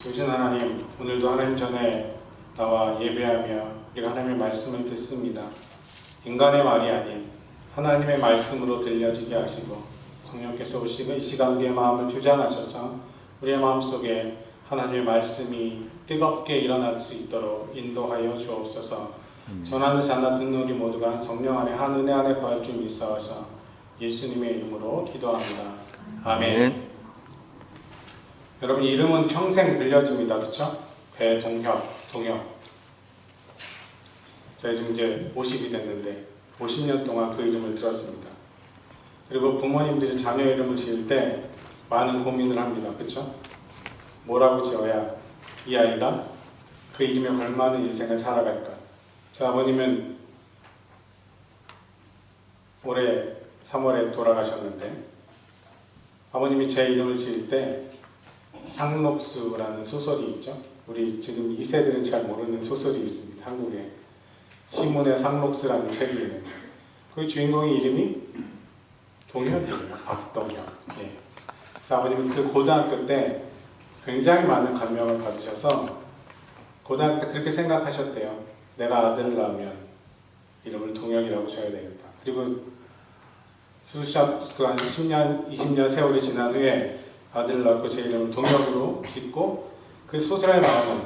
주신 하나님, 오늘도 하나님 전에 나와 예배하며 우리가 하나님의 말씀을 듣습니다. 인간의 말이 아닌 하나님의 말씀으로 들려지게 하시고 성령께서 오시고 이 시간 우리의 마음을 주장하셔서 우리의 마음속에 하나님의 말씀이 뜨겁게 일어날 수 있도록 인도하여 주옵소서. 전하는 자나 듣는 우리 모두가 성령 안에 한 은혜 안에 거할 줄 믿사오서 예수님의 이름으로 기도합니다. 아멘. 여러분, 이름은 평생 들려집니다. 그렇죠? 배동혁, 동혁. 제가 지금 이제 50이 됐는데 50년 동안 그 이름을 들었습니다. 그리고 부모님들이 자녀 이름을 지을 때 많은 고민을 합니다. 그렇죠? 뭐라고 지어야 이 아이가 그 이름에 걸맞는 인생을 살아갈까? 제 아버님은 올해 3월에 돌아가셨는데 아버님이 제 이름을 지을 때 상록수라는 소설이 있죠. 우리 지금 2세들은 잘 모르는 소설이 있습니다. 한국에 시문의 상록수라는 책이 있는데 그 주인공의 이름이 동혁이에요. 박동혁. 예. 그래서 아버님은 그 고등학교 때 굉장히 많은 감명을 받으셔서 고등학교 때 그렇게 생각하셨대요. 내가 아들을 낳으면 이름을 동혁이라고 줘야 되겠다. 그리고 수십, 한 10년, 20년 세월이 지난 후에 아들을 낳고 제 이름을 동혁으로 짓고 그 소설의 마음은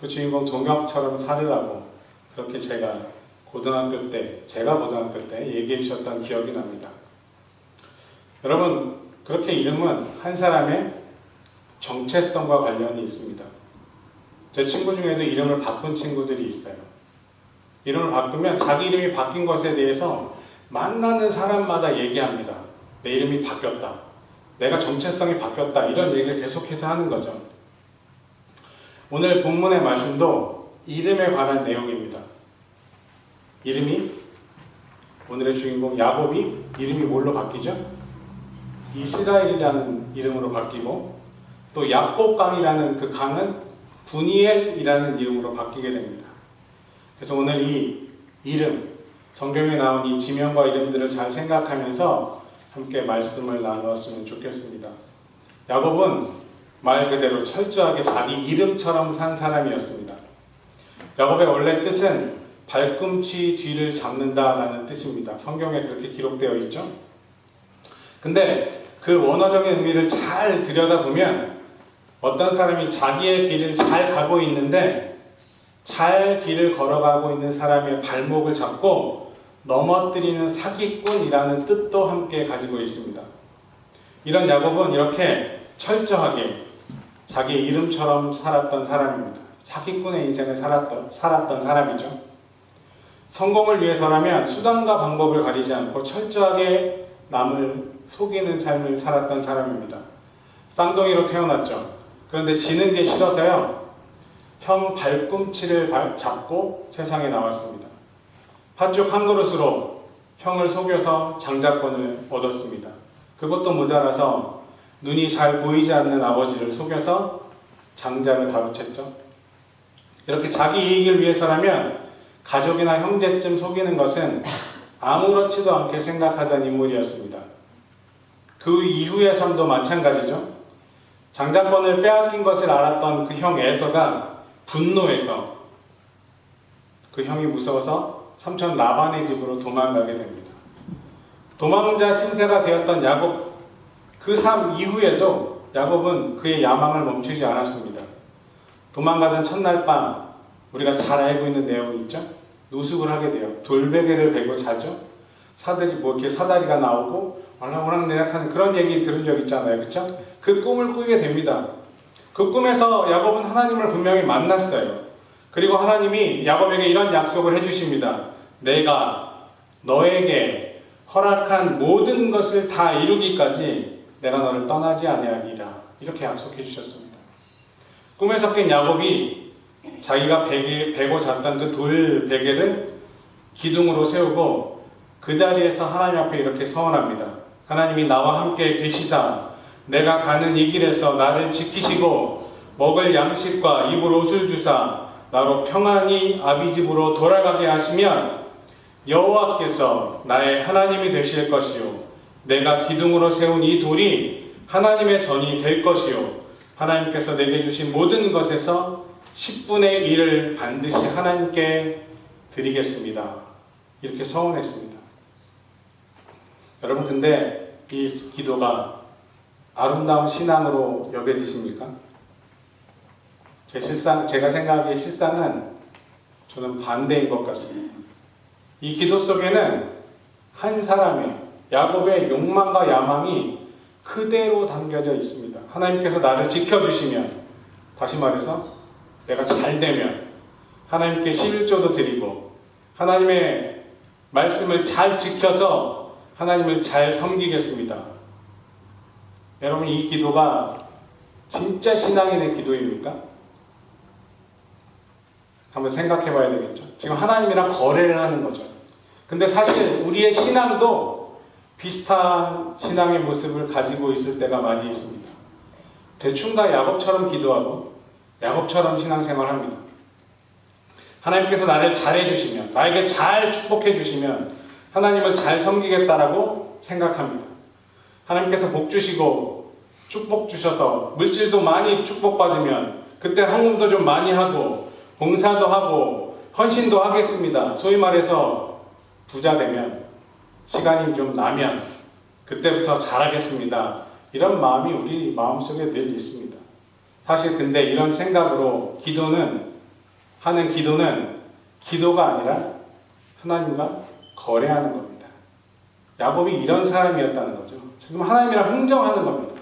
그 주인공 동혁처럼 살으라고 그렇게 제가 고등학교 때 얘기해 주셨던 기억이 납니다. 여러분, 그렇게 이름은 한 사람의 정체성과 관련이 있습니다. 제 친구 중에도 이름을 바꾼 친구들이 있어요. 이름을 바꾸면 자기 이름이 바뀐 것에 대해서 만나는 사람마다 얘기합니다. 내 이름이 바뀌었다. 내가 정체성이 바뀌었다. 이런 얘기를 계속해서 하는 거죠. 오늘 본문의 말씀도 이름에 관한 내용입니다. 이름이 오늘의 주인공 야곱이 이름이 뭘로 바뀌죠? 이스라엘이라는 이름으로 바뀌고 또 야곱강이라는 그 강은 분이엘이라는 이름으로 바뀌게 됩니다. 그래서 오늘 이 이름, 성경에 나온 이 지명과 이름들을 잘 생각하면서 함께 말씀을 나누었으면 좋겠습니다. 야곱은 말 그대로 철저하게 자기 이름처럼 산 사람이었습니다. 야곱의 원래 뜻은 발꿈치 뒤를 잡는다라는 뜻입니다. 성경에 그렇게 기록되어 있죠. 근데 그 원어적인 의미를 잘 들여다보면 어떤 사람이 자기의 길을 잘 가고 있는데 잘 길을 걸어가고 있는 사람의 발목을 잡고 넘어뜨리는 사기꾼이라는 뜻도 함께 가지고 있습니다. 이런 야곱은 이렇게 철저하게 자기 이름처럼 살았던 사람입니다. 사기꾼의 인생을 살았던 사람이죠. 성공을 위해서라면 수단과 방법을 가리지 않고 철저하게 남을 속이는 삶을 살았던 사람입니다. 쌍둥이로 태어났죠. 그런데 지는 게 싫어서요. 형 발꿈치를 잡고 세상에 나왔습니다. 팥죽 한 그릇으로 형을 속여서 장자권을 얻었습니다. 그것도 모자라서 눈이 잘 보이지 않는 아버지를 속여서 장자를 가로챘죠. 이렇게 자기 이익을 위해서라면 가족이나 형제쯤 속이는 것은 아무렇지도 않게 생각하던 인물이었습니다. 그 이후의 삶도 마찬가지죠. 장자권을 빼앗긴 것을 알았던 그 형 에서가 분노해서 그 형이 무서워서 삼촌 라반의 집으로 도망가게 됩니다. 도망자 신세가 되었던 야곱, 그 삶 이후에도 야곱은 그의 야망을 멈추지 않았습니다. 도망가던 첫날 밤 우리가 잘 알고 있는 내용이 있죠. 노숙을 하게 돼요. 돌베개를 베고 자죠. 이렇게 사다리가 나오고 오락내락하는 그런 얘기 들은 적 있잖아요. 그렇죠? 그 꿈을 꾸게 됩니다. 그 꿈에서 야곱은 하나님을 분명히 만났어요. 그리고 하나님이 야곱에게 이런 약속을 해주십니다. 내가 너에게 허락한 모든 것을 다 이루기까지 내가 너를 떠나지 아니하리라. 이렇게 약속해 주셨습니다. 꿈에서 깬 야곱이 자기가 베고 잤던 그 돌 베개를 기둥으로 세우고 그 자리에서 하나님 앞에 이렇게 서원합니다. 하나님이 나와 함께 계시사 내가 가는 이 길에서 나를 지키시고 먹을 양식과 입을 옷을 주사 나로 평안히 아비 집으로 돌아가게 하시면 여호와께서 나의 하나님이 되실 것이요 내가 기둥으로 세운 이 돌이 하나님의 전이 될 것이요 하나님께서 내게 주신 모든 것에서 10분의 1을 반드시 하나님께 드리겠습니다. 이렇게 서원했습니다. 여러분, 근데 이 기도가 아름다운 신앙으로 여겨지십니까? 제가 생각하기에 실상은 저는 반대인 것 같습니다. 이 기도 속에는 한 사람의 야곱의 욕망과 야망이 그대로 담겨져 있습니다. 하나님께서 나를 지켜주시면, 다시 말해서 내가 잘 되면 하나님께 11조도 드리고 하나님의 말씀을 잘 지켜서 하나님을 잘 섬기겠습니다. 여러분, 이 기도가 진짜 신앙인의 기도입니까? 한번 생각해 봐야 되겠죠. 지금 하나님이랑 거래를 하는 거죠. 근데 사실 우리의 신앙도 비슷한 신앙의 모습을 가지고 있을 때가 많이 있습니다. 대충 다 야곱처럼 기도하고 야곱처럼 신앙생활합니다. 하나님께서 나를 잘해 주시면, 나에게 잘 축복해 주시면 하나님을 잘 섬기겠다라고 생각합니다. 하나님께서 복 주시고 축복 주셔서 물질도 많이 축복받으면 그때 헌금도 좀 많이 하고 봉사도 하고 헌신도 하겠습니다. 소위 말해서 부자 되면, 시간이 좀 나면 그때부터 잘하겠습니다. 이런 마음이 우리 마음속에 늘 있습니다. 사실 근데 이런 생각으로 하는 기도는 기도가 아니라 하나님과 거래하는 겁니다. 야곱이 이런 사람이었다는 거죠. 지금 하나님이랑 흥정하는 겁니다.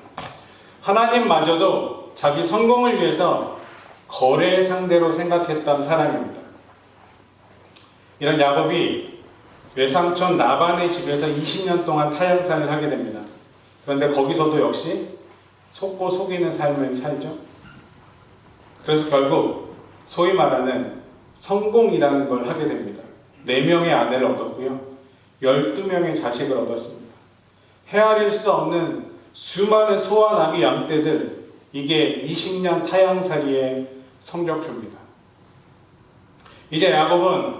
하나님마저도 자기 성공을 위해서 거래 상대로 생각했던 사람입니다. 이런 야곱이 외삼촌 라반의 집에서 20년 동안 타향살이를 하게 됩니다. 그런데 거기서도 역시 속고 속이는 삶을 살죠. 그래서 결국 소위 말하는 성공이라는 걸 하게 됩니다. 4명의 아내를 얻었고요. 12명의 자식을 얻었습니다. 헤아릴 수 없는 수많은 소와 나귀 양떼들, 이게 20년 타향살이의 성적표입니다. 이제 야곱은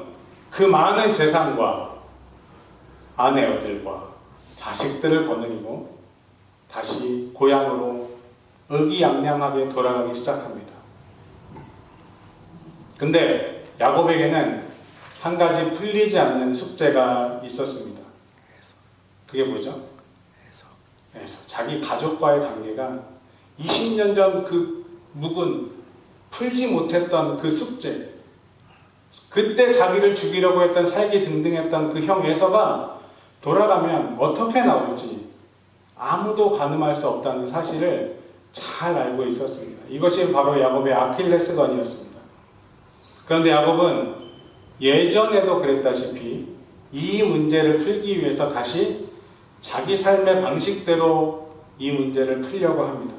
그 많은 재산과 아내들과 자식들을 거느리고 다시 고향으로 의기양양하게 돌아가기 시작합니다. 근데 야곱에게는 한 가지 풀리지 않는 숙제가 있었습니다. 그게 뭐죠? 자기 가족과의 관계가 20년 전 그 묵은 풀지 못했던 그 숙제, 그때 자기를 죽이려고 했던, 살기 등등했던 그 형 에서가 돌아가면 어떻게 나올지 아무도 가늠할 수 없다는 사실을 잘 알고 있었습니다. 이것이 바로 야곱의 아킬레스건이었습니다. 그런데 야곱은 예전에도 그랬다시피 이 문제를 풀기 위해서 다시 자기 삶의 방식대로 이 문제를 풀려고 합니다.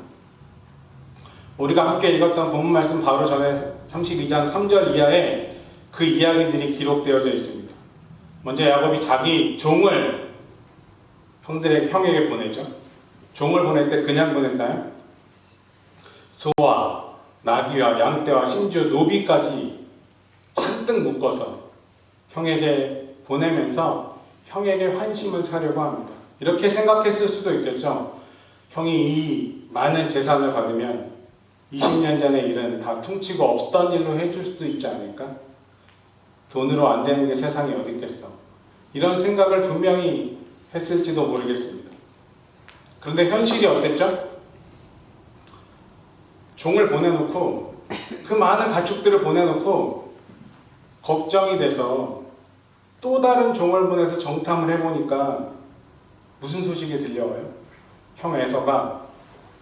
우리가 함께 읽었던 본문 말씀 바로 전에 32장 3절 이하에 그 이야기들이 기록되어져 있습니다. 먼저 야곱이 자기 종을 형에게 보내죠. 종을 보낼 때 그냥 보냈나요? 소와 나귀와 양떼와 심지어 노비까지 잔뜩 묶어서 형에게 보내면서 형에게 환심을 사려고 합니다. 이렇게 생각했을 수도 있겠죠. 형이 이 많은 재산을 받으면 20년 전의 일은 다 퉁치고 없던 일로 해줄 수도 있지 않을까? 돈으로 안 되는 게 세상에 어디 있겠어? 이런 생각을 분명히 했을지도 모르겠습니다. 그런데 현실이 어땠죠? 종을 보내놓고, 그 많은 가축들을 보내놓고 걱정이 돼서 또 다른 종을 보내서 정탐을 해보니까 무슨 소식이 들려와요? 형 에서가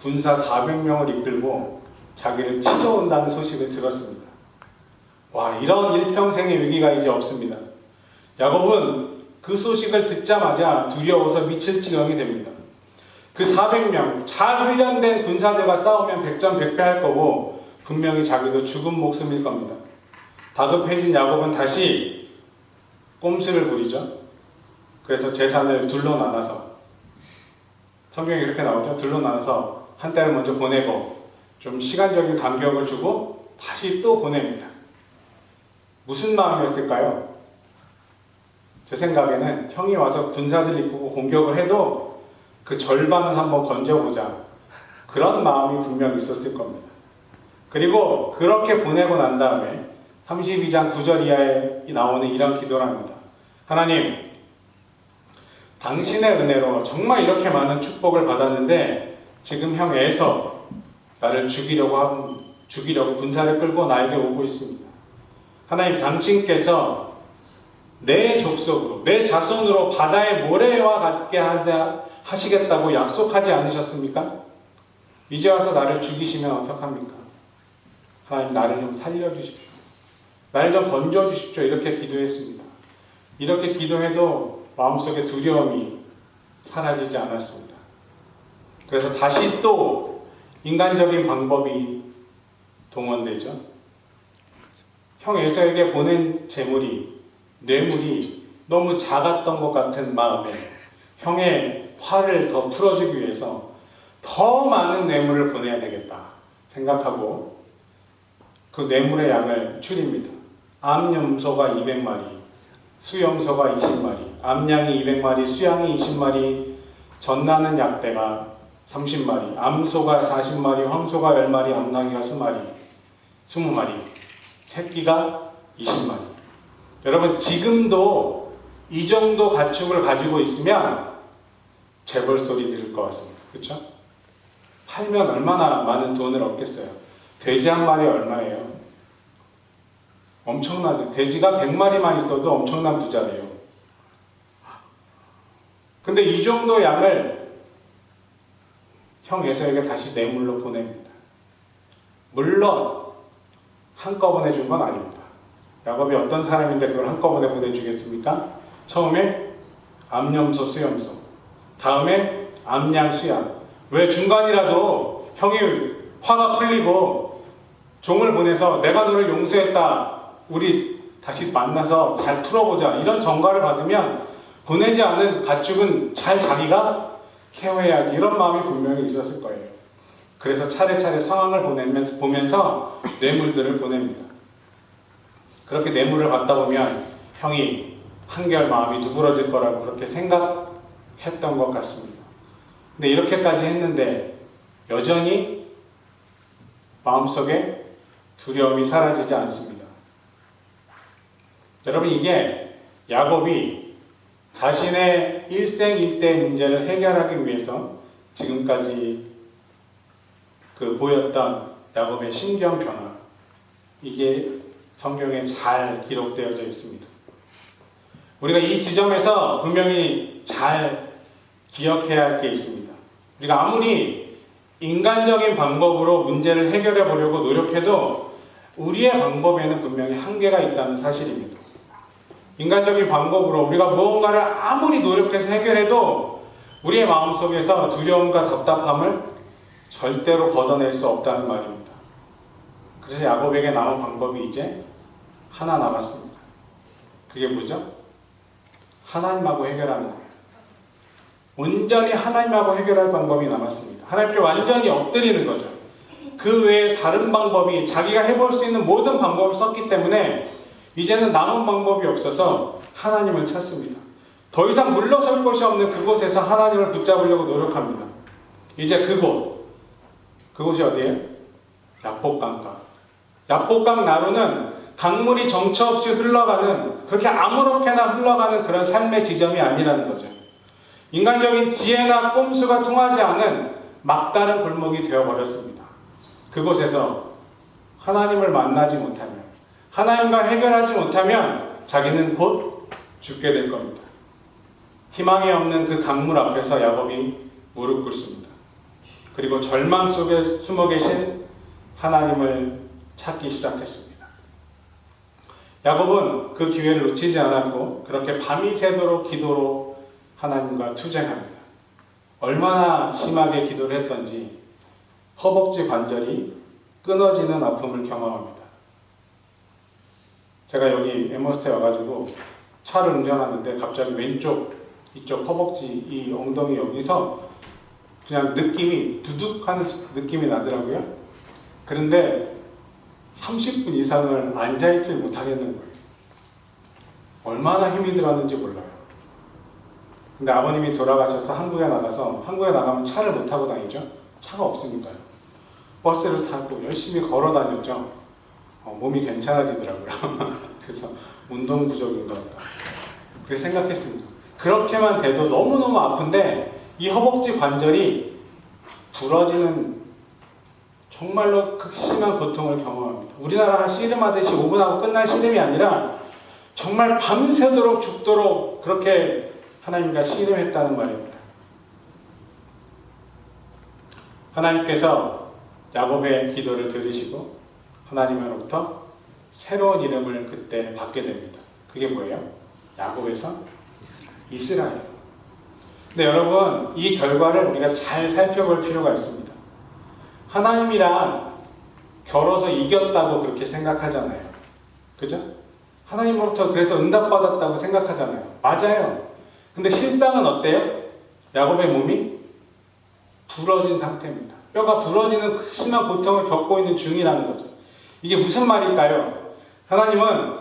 군사 400명을 이끌고 자기를 치러 온다는 소식을 들었습니다. 와, 이런 일평생의 위기가 이제 없습니다. 야곱은 그 소식을 듣자마자 두려워서 미칠 지경이 됩니다. 그 400명, 잘 훈련된 군사들과 싸우면 백전백패할 거고 분명히 자기도 죽은 목숨일 겁니다. 다급해진 야곱은 다시 꼼수를 부리죠. 그래서 재산을 둘로 나눠서, 성경에 이렇게 나오죠. 둘로 나눠서 한 딸을 먼저 보내고 좀 시간적인 간격을 주고 다시 또 보냅니다. 무슨 마음이었을까요? 제 생각에는 형이 와서 군사들 이끌고 공격을 해도 그 절반은 한번 건져보자. 그런 마음이 분명 있었을 겁니다. 그리고 그렇게 보내고 난 다음에 32장 9절 이하에 나오는 이런 기도를 합니다. 하나님, 당신의 은혜로 정말 이렇게 많은 축복을 받았는데 지금 형 에서 나를 죽이려고 군사를 끌고 나에게 오고 있습니다. 하나님, 당신께서 내 족속으로, 내 자손으로 바다의 모래와 같게 하시겠다고 약속하지 않으셨습니까? 이제 와서 나를 죽이시면 어떡합니까? 하나님, 나를 좀 살려주십시오. 나를 좀 건져주십시오. 이렇게 기도했습니다. 이렇게 기도해도 마음속에 두려움이 사라지지 않았습니다. 그래서 다시 또 인간적인 방법이 동원되죠. 형 에서에게 보낸 뇌물이 너무 작았던 것 같은 마음에 형의 화를 더 풀어주기 위해서 더 많은 뇌물을 보내야 되겠다 생각하고 그 뇌물의 양을 줄입니다. 암염소가 200마리, 수염소가 20마리, 암양이 200마리, 수양이 20마리, 젖나는 약대가 30마리, 암소가 40마리, 황소가 10마리, 암나귀가 20마리, 새끼가 20마리. 여러분, 지금도 이 정도 가축을 가지고 있으면 재벌 소리 들을 것 같습니다. 그렇죠? 팔면 얼마나 많은 돈을 얻겠어요? 돼지 한 마리 얼마예요? 엄청나죠. 돼지가 100마리만 있어도 엄청난 부자래요. 근데 이 정도 양을 형 에서에게 다시 뇌물로 보냅니다. 물론 한꺼번에 준 건 아닙니다. 야곱이 어떤 사람인데 그걸 한꺼번에 보내주겠습니까? 처음에 암염소, 수염소, 다음에 암양, 수양. 왜 중간이라도 형이 화가 풀리고 종을 보내서 내가 너를 용서했다, 우리 다시 만나서 잘 풀어보자, 이런 전가를 받으면 보내지 않은 가축은 잘 자기가 케어해야지, 이런 마음이 분명히 있었을 거예요. 그래서 차례차례 상황을 보면서 뇌물들을 보냅니다. 그렇게 뇌물을 받다 보면 형이 한결 마음이 누그러질 거라고 그렇게 생각했던 것 같습니다. 근데 이렇게까지 했는데 여전히 마음속에 두려움이 사라지지 않습니다. 여러분, 이게 야곱이 자신의 일생일대 문제를 해결하기 위해서 지금까지 보였던 야곱의 심경 변화, 이게 성경에 잘 기록되어져 있습니다. 우리가 이 지점에서 분명히 잘 기억해야 할 게 있습니다. 우리가 아무리 인간적인 방법으로 문제를 해결해 보려고 노력해도 우리의 방법에는 분명히 한계가 있다는 사실입니다. 인간적인 방법으로 우리가 무언가를 아무리 노력해서 해결해도 우리의 마음속에서 두려움과 답답함을 절대로 걷어낼 수 없다는 말입니다. 그래서 야곱에게 남은 방법이 이제 하나 남았습니다. 그게 뭐죠? 하나님하고 해결하는 거예요. 온전히 하나님하고 해결할 방법이 남았습니다. 하나님께 완전히 엎드리는 거죠. 그 외에 다른 방법이, 자기가 해볼 수 있는 모든 방법을 썼기 때문에 이제는 남은 방법이 없어서 하나님을 찾습니다. 더 이상 물러설 곳이 없는 그곳에서 하나님을 붙잡으려고 노력합니다. 이제 그곳이 어디예요? 야복강가. 야복강 나루는 강물이 정처 없이 흘러가는, 그렇게 아무렇게나 흘러가는 그런 삶의 지점이 아니라는 거죠. 인간적인 지혜나 꼼수가 통하지 않은 막다른 골목이 되어버렸습니다. 그곳에서 하나님을 만나지 못하면, 하나님과 해결하지 못하면 자기는 곧 죽게 될 겁니다. 희망이 없는 그 강물 앞에서 야곱이 무릎 꿇습니다. 그리고 절망 속에 숨어 계신 하나님을 찾기 시작했습니다. 야곱은 그 기회를 놓치지 않았고 그렇게 밤이 새도록 기도로 하나님과 투쟁합니다. 얼마나 심하게 기도를 했던지 허벅지 관절이 끊어지는 아픔을 경험합니다. 제가 여기 에머스트에 와가지고 차를 운전하는데 갑자기 왼쪽 이쪽 허벅지, 이 엉덩이 여기서 그냥 느낌이 두둑하는 느낌이 나더라고요. 그런데 30분 이상을 앉아있지 못하겠는 거예요. 얼마나 힘이 들었는지 몰라요. 근데 아버님이 돌아가셔서 한국에 나가면 차를 못 타고 다니죠. 차가 없으니까요. 버스를 타고 열심히 걸어 다녔죠. 몸이 괜찮아지더라고요. 그래서 운동 부족인가 보다. 그렇게 생각했습니다. 그렇게만 돼도 너무너무 아픈데 이 허벅지 관절이 부러지는 정말로 극심한 고통을 경험합니다. 우리나라 씨름하듯이 5분 하고 끝난 씨름이 아니라 정말 밤새도록 죽도록 그렇게 하나님과 씨름했다는 말입니다. 하나님께서 야곱의 기도를 들으시고 하나님으로부터 새로운 이름을 그때 받게 됩니다. 그게 뭐예요? 야곱에서 이스라엘. 근데 여러분, 이 결과를 우리가 잘 살펴볼 필요가 있습니다. 하나님이랑 겨뤄서 이겼다고 그렇게 생각하잖아요. 그죠? 하나님으로부터 그래서 응답받았다고 생각하잖아요. 맞아요. 근데 실상은 어때요? 야곱의 몸이 부러진 상태입니다. 뼈가 부러지는 심한 고통을 겪고 있는 중이라는 거죠. 이게 무슨 말일까요? 하나님은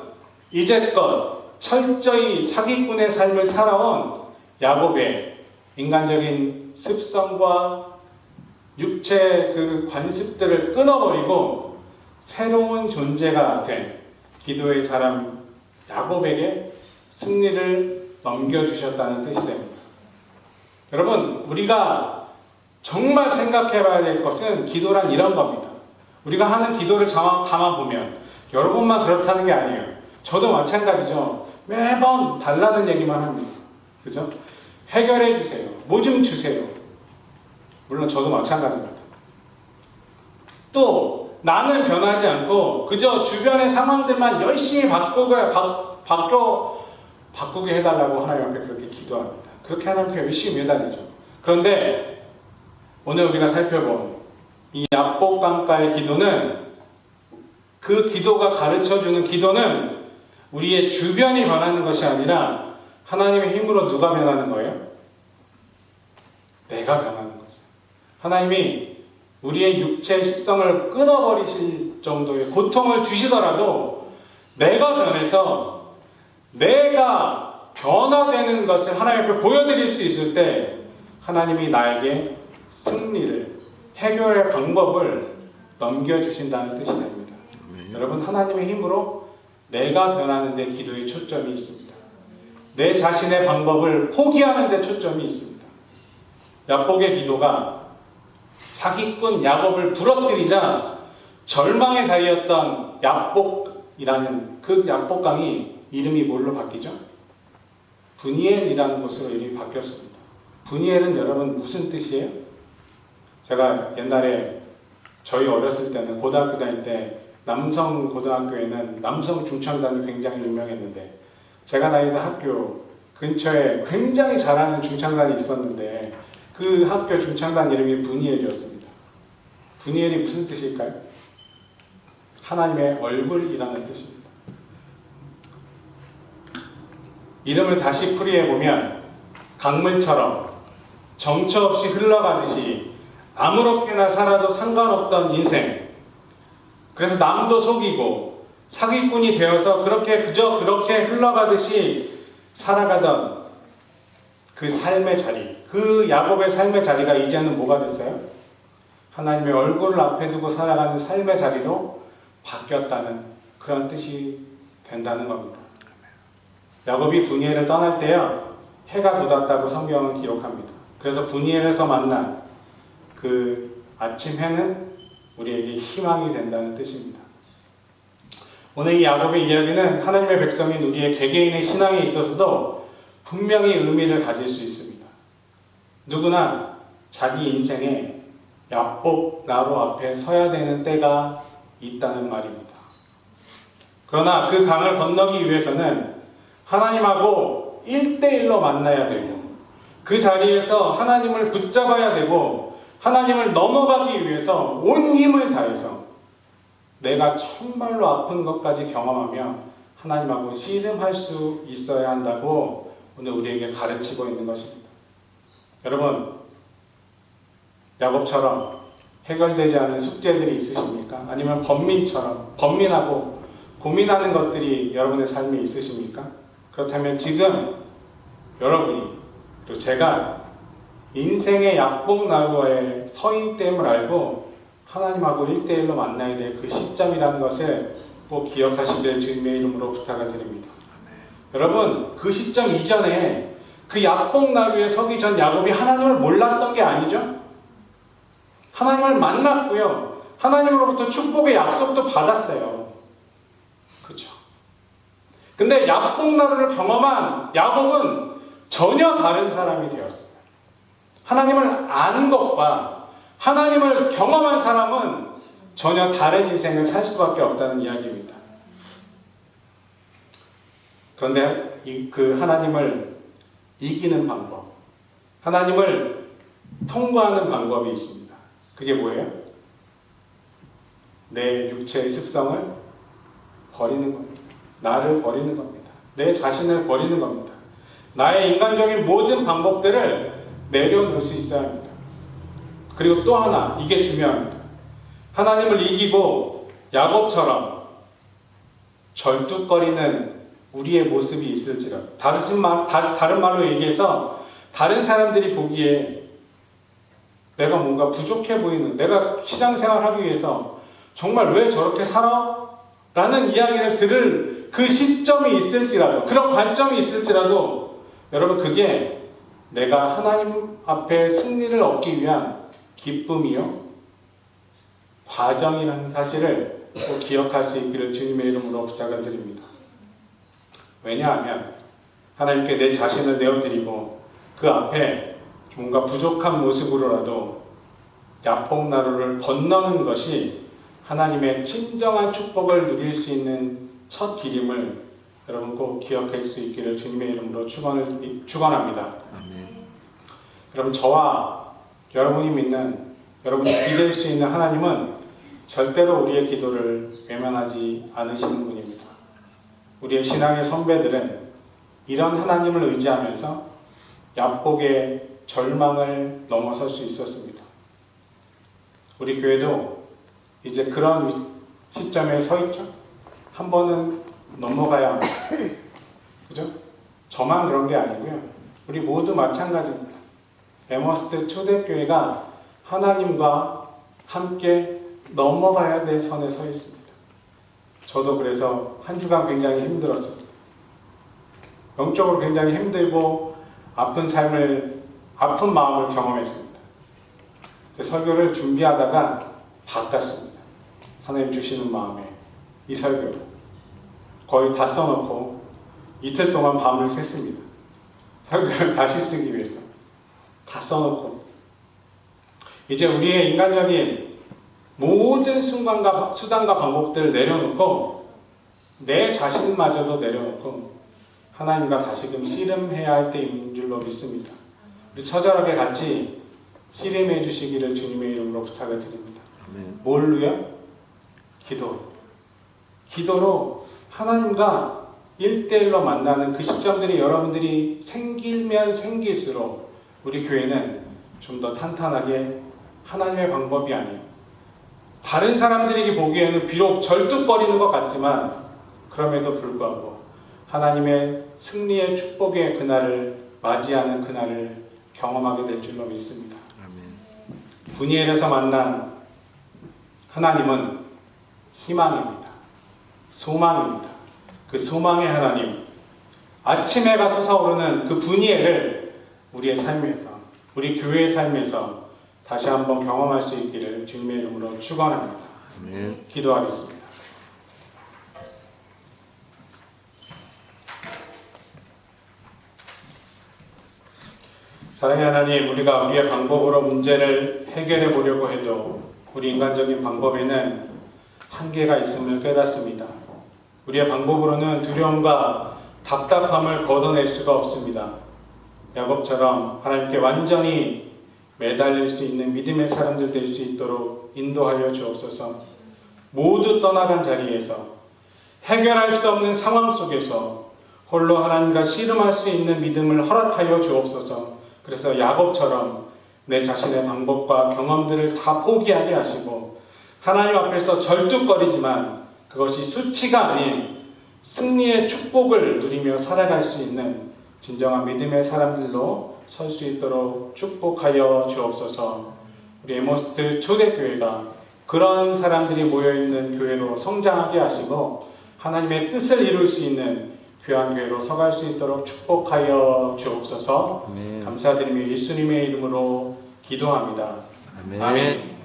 이제껏 철저히 사기꾼의 삶을 살아온 야곱의 인간적인 습성과 육체의 그 관습들을 끊어버리고 새로운 존재가 된 기도의 사람 야곱에게 승리를 넘겨주셨다는 뜻이 됩니다. 여러분, 우리가 정말 생각해 봐야 될 것은 기도란 이런 겁니다. 우리가 하는 기도를 가만 보면 여러분만 그렇다는 게 아니에요. 저도 마찬가지죠. 매번 달라는 얘기만 합니다. 그죠? 해결해 주세요. 뭐 좀 주세요. 물론 저도 마찬가지입니다. 또 나는 변하지 않고 그저 주변의 상황들만 열심히 바꾸게 해달라고 하나님 앞에 그렇게 기도합니다. 그렇게 하나님 앞에 열심히 매달리죠. 그런데 오늘 우리가 살펴본 이 야복강가의 기도는, 그 기도가 가르쳐주는 기도는 우리의 주변이 변하는 것이 아니라 하나님의 힘으로 누가 변하는 거예요? 내가 변하는 거죠. 하나님이 우리의 육체의 식성을 끊어버리실 정도의 고통을 주시더라도 내가 변해서 내가 변화되는 것을 하나님 앞에 보여드릴 수 있을 때 하나님이 나에게 승리를, 해결의 방법을 넘겨주신다는 뜻이 됩니다. 여러분, 하나님의 힘으로 내가 변하는 데 기도의 초점이 있습니다. 내 자신의 방법을 포기하는 데 초점이 있습니다. 야복의 기도가 사기꾼 야곱을 부러뜨리자 절망의 자리였던 야복이라는 그 야복강이 이름이 뭘로 바뀌죠? 분이엘이라는 곳으로 이름이 바뀌었습니다. 분이엘은 여러분 무슨 뜻이에요? 제가 옛날에 저희 어렸을 때는 고등학교 다닐 때 남성 고등학교에는 남성 중창단이 굉장히 유명했는데 제가 다니던 학교 근처에 굉장히 잘하는 중창단이 있었는데 그 학교 중창단 이름이 분이엘이었습니다. 분이엘이 무슨 뜻일까요? 하나님의 얼굴이라는 뜻입니다. 이름을 다시 풀이해보면 강물처럼 정처 없이 흘러가듯이 아무렇게나 살아도 상관없던 인생, 그래서 남도 속이고 사기꾼이 되어서 그저 그렇게 흘러가듯이 살아가던 그 삶의 자리, 그 야곱의 삶의 자리가 이제는 뭐가 됐어요? 하나님의 얼굴을 앞에 두고 살아가는 삶의 자리로 바뀌었다는 그런 뜻이 된다는 겁니다. 야곱이 분이엘을 떠날 때요, 해가 돋았다고 성경은 기록합니다. 그래서 분이엘에서 만난 그 아침 해는 우리에게 희망이 된다는 뜻입니다. 오늘 이 야곱의 이야기는 하나님의 백성인 우리의 개개인의 신앙에 있어서도 분명히 의미를 가질 수 있습니다. 누구나 자기 인생에 야복 나루 앞에 서야 되는 때가 있다는 말입니다. 그러나 그 강을 건너기 위해서는 하나님하고 1대1로 만나야 되고 그 자리에서 하나님을 붙잡아야 되고 하나님을 넘어가기 위해서 온 힘을 다해서 내가 정말로 아픈 것까지 경험하며 하나님하고 씨름할 수 있어야 한다고 오늘 우리에게 가르치고 있는 것입니다. 여러분, 야곱처럼 해결되지 않은 숙제들이 있으십니까? 아니면 번민처럼 번민하고 고민하는 것들이 여러분의 삶에 있으십니까? 그렇다면 지금 여러분이, 또 제가 인생의 약복나루에 서인됨을 알고 하나님하고 1대1로 만나야 될 그 시점이라는 것을 꼭 기억하시길 주님의 이름으로 부탁을 드립니다. 여러분, 그 시점 이전에 그 약복나루에 서기 전 야곱이 하나님을 몰랐던 게 아니죠. 하나님을 만났고요. 하나님으로부터 축복의 약속도 받았어요. 그렇죠. 근데 약복나루를 경험한 야곱은 전혀 다른 사람이 되었어요. 하나님을 아는 것과 하나님을 경험한 사람은 전혀 다른 인생을 살 수밖에 없다는 이야기입니다. 그런데 그 하나님을 이기는 방법, 하나님을 통과하는 방법이 있습니다. 그게 뭐예요? 내 육체의 습성을 버리는 겁니다. 나를 버리는 겁니다. 내 자신을 버리는 겁니다. 나의 인간적인 모든 방법들을 내려놓을 수 있어야 합니다. 그리고 또 하나, 이게 중요합니다. 하나님을 이기고 야곱처럼 절뚝거리는 우리의 모습이 있을지라도, 다른 말로 얘기해서 다른 사람들이 보기에 내가 뭔가 부족해 보이는, 내가 신앙생활하기 위해서 정말 왜 저렇게 살아? 라는 이야기를 들을 그 시점이 있을지라도, 그런 관점이 있을지라도, 여러분, 그게 내가 하나님 앞에 승리를 얻기 위한 기쁨이요, 과정이라는 사실을 꼭 기억할 수 있기를 주님의 이름으로 부탁을 드립니다. 왜냐하면 하나님께 내 자신을 내어드리고 그 앞에 뭔가 부족한 모습으로라도 약복나루를 건너는 것이 하나님의 진정한 축복을 누릴 수 있는 첫 길임을 여러분 꼭 기억할 수 있기를 주님의 이름으로 축원합니다. 여러분, 저와 여러분이 믿는, 여러분이 기댈 수 있는 하나님은 절대로 우리의 기도를 외면하지 않으시는 분입니다. 우리의 신앙의 선배들은 이런 하나님을 의지하면서 약복의 절망을 넘어설 수 있었습니다. 우리 교회도 이제 그런 시점에 서 있죠. 한 번은 넘어가야 합니다. 그죠? 저만 그런 게 아니고요. 우리 모두 마찬가지입니다. 에머스트 초대교회가 하나님과 함께 넘어가야 될 선에 서 있습니다. 저도 그래서 한 주간 굉장히 힘들었습니다. 영적으로 굉장히 힘들고 아픈 마음을 경험했습니다. 설교를 준비하다가 바꿨습니다. 하나님 주시는 마음에 이 설교를 거의 다 써놓고 이틀 동안 밤을 샜습니다. 설교를 다시 쓰기 위해서 다 써놓고 이제 우리의 인간적인 모든 수단과 방법들을 내려놓고 내 자신마저도 내려놓고 하나님과 다시금 씨름해야 할 때인 줄로 믿습니다. 우리 처절하게 같이 씨름해 주시기를 주님의 이름으로 부탁을 드립니다. 뭘로요? 기도로 하나님과 1대1로 만나는 그 시점들이 여러분들이 생기면 생길수록 우리 교회는 좀 더 탄탄하게 하나님의 방법이 아닌, 다른 사람들에게 보기에는 비록 절뚝거리는 것 같지만 그럼에도 불구하고 하나님의 승리의 축복의 그날을 맞이하는 그날을 경험하게 될 줄로 믿습니다. 분이엘에서 만난 하나님은 희망입니다. 소망입니다. 그 소망의 하나님, 아침 해가 솟아오르는 그 분이엘을 우리의 삶에서, 우리 교회의 삶에서 다시 한번 경험할 수 있기를 주님의 이름으로 축원합니다. 기도하겠습니다. 사랑의 하나님, 우리가 우리의 방법으로 문제를 해결해 보려고 해도 우리 인간적인 방법에는 한계가 있음을 깨닫습니다. 우리의 방법으로는 두려움과 답답함을 걷어낼 수가 없습니다. 야곱처럼 하나님께 완전히 매달릴 수 있는 믿음의 사람들 될 수 있도록 인도하여 주옵소서. 모두 떠나간 자리에서 해결할 수 없는 상황 속에서 홀로 하나님과 씨름할 수 있는 믿음을 허락하여 주옵소서. 그래서 야곱처럼 내 자신의 방법과 경험들을 다 포기하게 하시고 하나님 앞에서 절뚝거리지만 그것이 수치가 아닌 승리의 축복을 누리며 살아갈 수 있는 진정한 믿음의 사람들로 설 수 있도록 축복하여 주옵소서. 우리 에머스트 초대교회가 그런 사람들이 모여있는 교회로 성장하게 하시고 하나님의 뜻을 이룰 수 있는 귀한 교회로 서갈 수 있도록 축복하여 주옵소서. 아멘. 감사드리며 예수님의 이름으로 기도합니다. 아멘. 아멘.